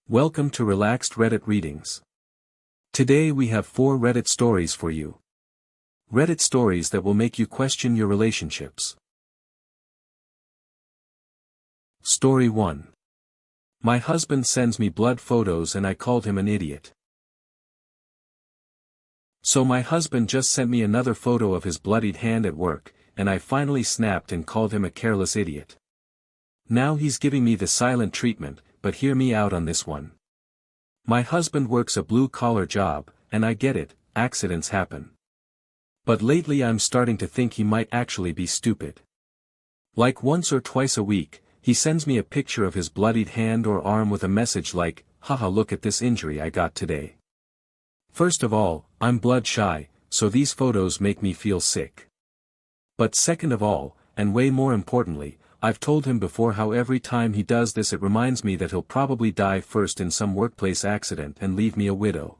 Welcome to Relaxed Reddit Readings. Today we have 4 Reddit stories for you. Reddit stories that will make you question your relationships. Story 1. My husband sends me blood photos and I called him an idiot. So my husband just sent me another photo of his bloodied hand at work, and I finally snapped and called him a careless idiot. Now he's giving me the silent treatment, but hear me out on this one. My husband works a blue-collar job, and I get it, accidents happen. But lately I'm starting to think he might actually be stupid. Like once or twice a week, he sends me a picture of his bloodied hand or arm with a message like, "Haha, look at this injury I got today." First of all, I'm blood shy, so these photos make me feel sick. But second of all, and way more importantly, I've told him before how every time he does this it reminds me that he'll probably die first in some workplace accident and leave me a widow.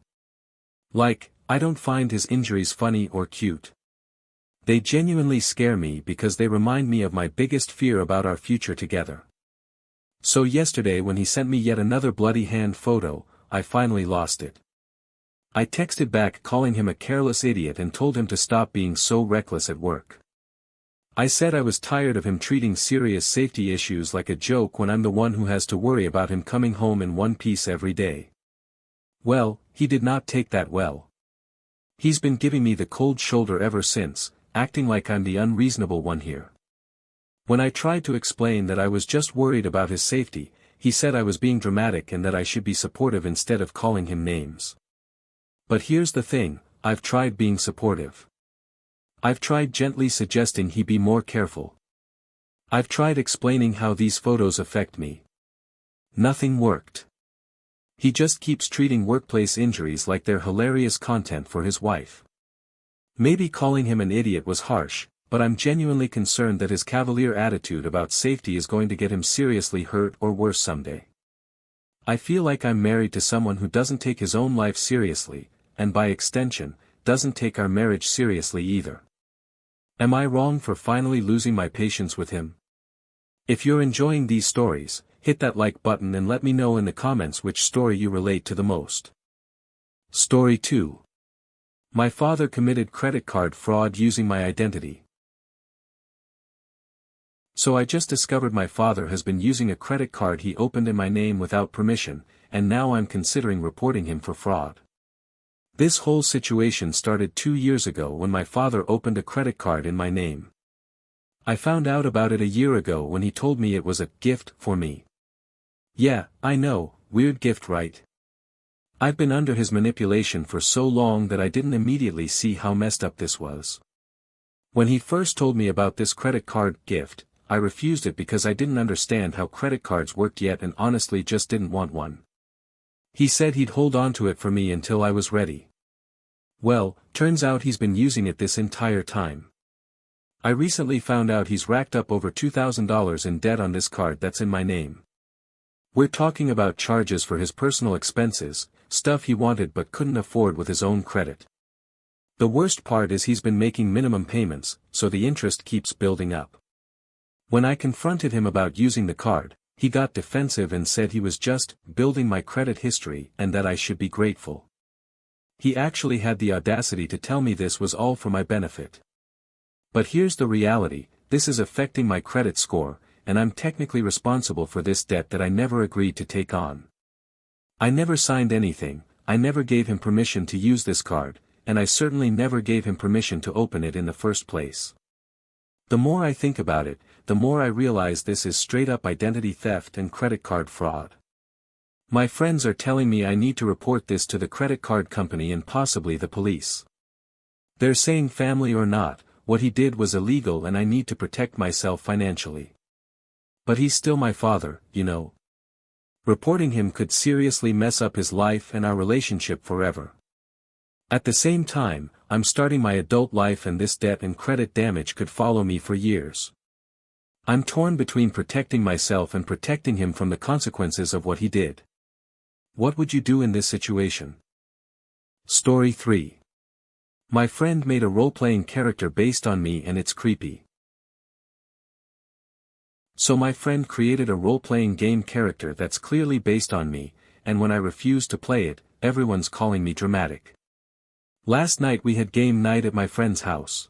Like, I don't find his injuries funny or cute. They genuinely scare me because they remind me of my biggest fear about our future together. So yesterday when he sent me yet another bloody hand photo, I finally lost it. I texted back calling him a careless idiot and told him to stop being so reckless at work. I said I was tired of him treating serious safety issues like a joke when I'm the one who has to worry about him coming home in one piece every day. Well, he did not take that well. He's been giving me the cold shoulder ever since, acting like I'm the unreasonable one here. When I tried to explain that I was just worried about his safety, he said I was being dramatic and that I should be supportive instead of calling him names. But here's the thing, I've tried being supportive. I've tried gently suggesting he be more careful. I've tried explaining how these photos affect me. Nothing worked. He just keeps treating workplace injuries like they're hilarious content for his wife. Maybe calling him an idiot was harsh, but I'm genuinely concerned that his cavalier attitude about safety is going to get him seriously hurt or worse someday. I feel like I'm married to someone who doesn't take his own life seriously, and by extension, doesn't take our marriage seriously either. Am I wrong for finally losing my patience with him? If you're enjoying these stories, hit that like button and let me know in the comments which story you relate to the most. Story 2. My father committed credit card fraud using my identity. So I just discovered my father has been using a credit card he opened in my name without permission, and now I'm considering reporting him for fraud. This whole situation started 2 years ago when my father opened a credit card in my name. I found out about it a year ago when he told me it was a gift for me. Yeah, I know, weird gift, right? I've been under his manipulation for so long that I didn't immediately see how messed up this was. When he first told me about this credit card gift, I refused it because I didn't understand how credit cards worked yet and honestly just didn't want one. He said he'd hold on to it for me until I was ready. Well, turns out he's been using it this entire time. I recently found out he's racked up over $2,000 in debt on this card that's in my name. We're talking about charges for his personal expenses, stuff he wanted but couldn't afford with his own credit. The worst part is he's been making minimum payments, so the interest keeps building up. When I confronted him about using the card, he got defensive and said he was just building my credit history and that I should be grateful. He actually had the audacity to tell me this was all for my benefit. But here's the reality, this is affecting my credit score, and I'm technically responsible for this debt that I never agreed to take on. I never signed anything, I never gave him permission to use this card, and I certainly never gave him permission to open it in the first place. The more I think about it, the more I realize this is straight-up identity theft and credit card fraud. My friends are telling me I need to report this to the credit card company and possibly the police. They're saying family or not, what he did was illegal and I need to protect myself financially. But he's still my father, you know. Reporting him could seriously mess up his life and our relationship forever. At the same time, I'm starting my adult life and this debt and credit damage could follow me for years. I'm torn between protecting myself and protecting him from the consequences of what he did. What would you do in this situation? Story 3. My friend made a role-playing character based on me and it's creepy. So my friend created a role-playing game character that's clearly based on me, and when I refuse to play it, everyone's calling me dramatic. Last night we had game night at my friend's house.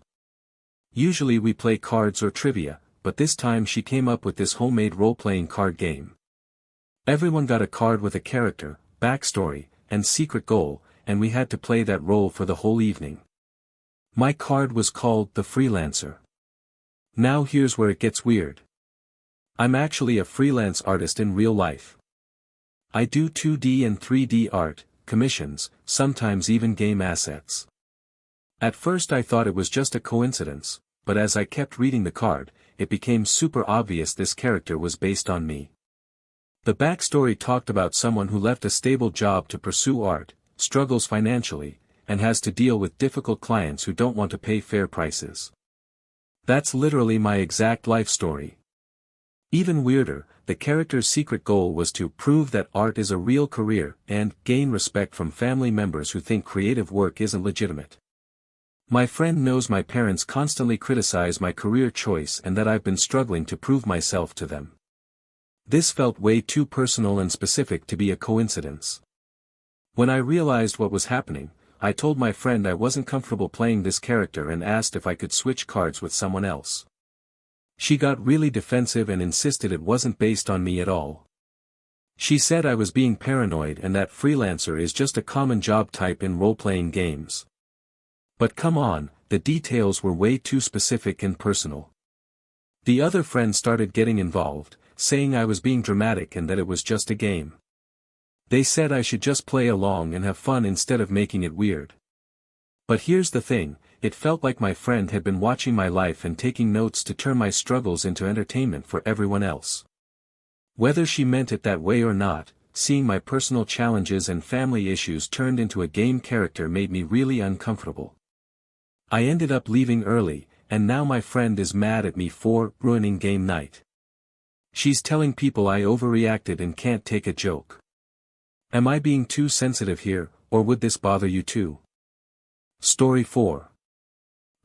Usually we play cards or trivia, but this time she came up with this homemade role-playing card game. Everyone got a card with a character, backstory, and secret goal, and we had to play that role for the whole evening. My card was called The Freelancer. Now here's where it gets weird. I'm actually a freelance artist in real life. I do 2D and 3D art, commissions, sometimes even game assets. At first I thought it was just a coincidence, but as I kept reading the card, it became super obvious this character was based on me. The backstory talked about someone who left a stable job to pursue art, struggles financially, and has to deal with difficult clients who don't want to pay fair prices. That's literally my exact life story. Even weirder, the character's secret goal was to prove that art is a real career and gain respect from family members who think creative work isn't legitimate. My friend knows my parents constantly criticize my career choice and that I've been struggling to prove myself to them. This felt way too personal and specific to be a coincidence. When I realized what was happening, I told my friend I wasn't comfortable playing this character and asked if I could switch cards with someone else. She got really defensive and insisted it wasn't based on me at all. She said I was being paranoid and that freelancer is just a common job type in role-playing games. But come on, the details were way too specific and personal. The other friend started getting involved, saying I was being dramatic and that it was just a game. They said I should just play along and have fun instead of making it weird. But here's the thing, it felt like my friend had been watching my life and taking notes to turn my struggles into entertainment for everyone else. Whether she meant it that way or not, seeing my personal challenges and family issues turned into a game character made me really uncomfortable. I ended up leaving early, and now my friend is mad at me for ruining game night. She's telling people I overreacted and can't take a joke. Am I being too sensitive here, or would this bother you too? Story 4.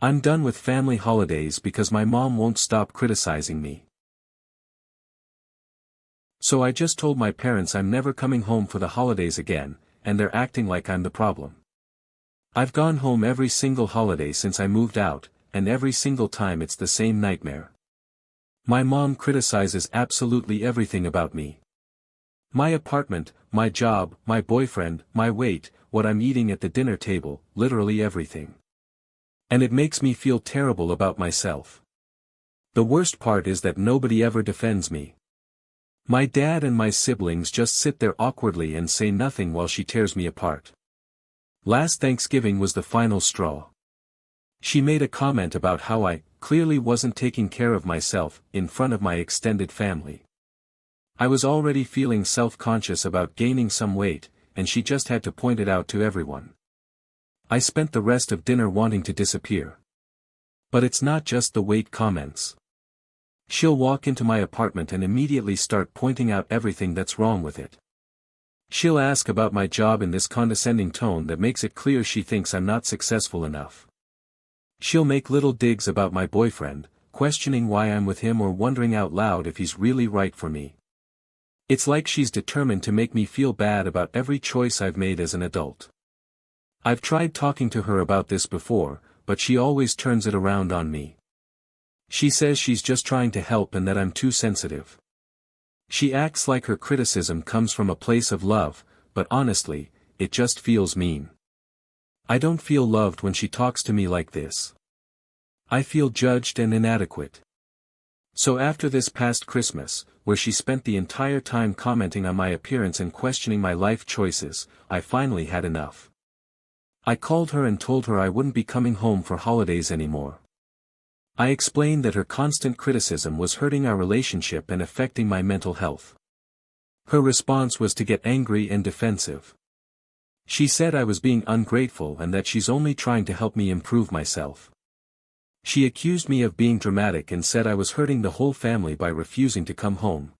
I'm done with family holidays because my mom won't stop criticizing me. So I just told my parents I'm never coming home for the holidays again, and they're acting like I'm the problem. I've gone home every single holiday since I moved out, and every single time it's the same nightmare. My mom criticizes absolutely everything about me. My apartment, my job, my boyfriend, my weight, what I'm eating at the dinner table, literally everything. And it makes me feel terrible about myself. The worst part is that nobody ever defends me. My dad and my siblings just sit there awkwardly and say nothing while she tears me apart. Last Thanksgiving was the final straw. She made a comment about how I clearly wasn't taking care of myself in front of my extended family. I was already feeling self-conscious about gaining some weight, and she just had to point it out to everyone. I spent the rest of dinner wanting to disappear. But it's not just the weight comments. She'll walk into my apartment and immediately start pointing out everything that's wrong with it. She'll ask about my job in this condescending tone that makes it clear she thinks I'm not successful enough. She'll make little digs about my boyfriend, questioning why I'm with him or wondering out loud if he's really right for me. It's like she's determined to make me feel bad about every choice I've made as an adult. I've tried talking to her about this before, but she always turns it around on me. She says she's just trying to help and that I'm too sensitive. She acts like her criticism comes from a place of love, but honestly, it just feels mean. I don't feel loved when she talks to me like this. I feel judged and inadequate. So after this past Christmas, where she spent the entire time commenting on my appearance and questioning my life choices, I finally had enough. I called her and told her I wouldn't be coming home for holidays anymore. I explained that her constant criticism was hurting our relationship and affecting my mental health. Her response was to get angry and defensive. She said I was being ungrateful and that she's only trying to help me improve myself. She accused me of being dramatic and said I was hurting the whole family by refusing to come home.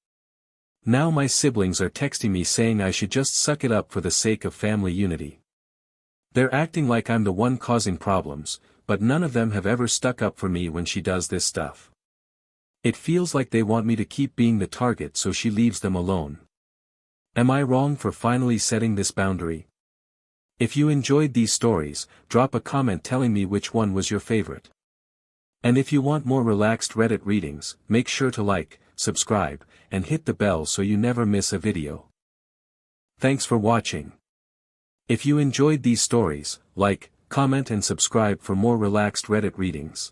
Now my siblings are texting me saying I should just suck it up for the sake of family unity. They're acting like I'm the one causing problems, but none of them have ever stuck up for me when she does this stuff. It feels like they want me to keep being the target so she leaves them alone. Am I wrong for finally setting this boundary? If you enjoyed these stories, drop a comment telling me which one was your favorite. And if you want more relaxed Reddit readings, make sure to like, subscribe, and hit the bell so you never miss a video. Thanks for watching. If you enjoyed these stories, like, comment and subscribe for more relaxed Reddit readings.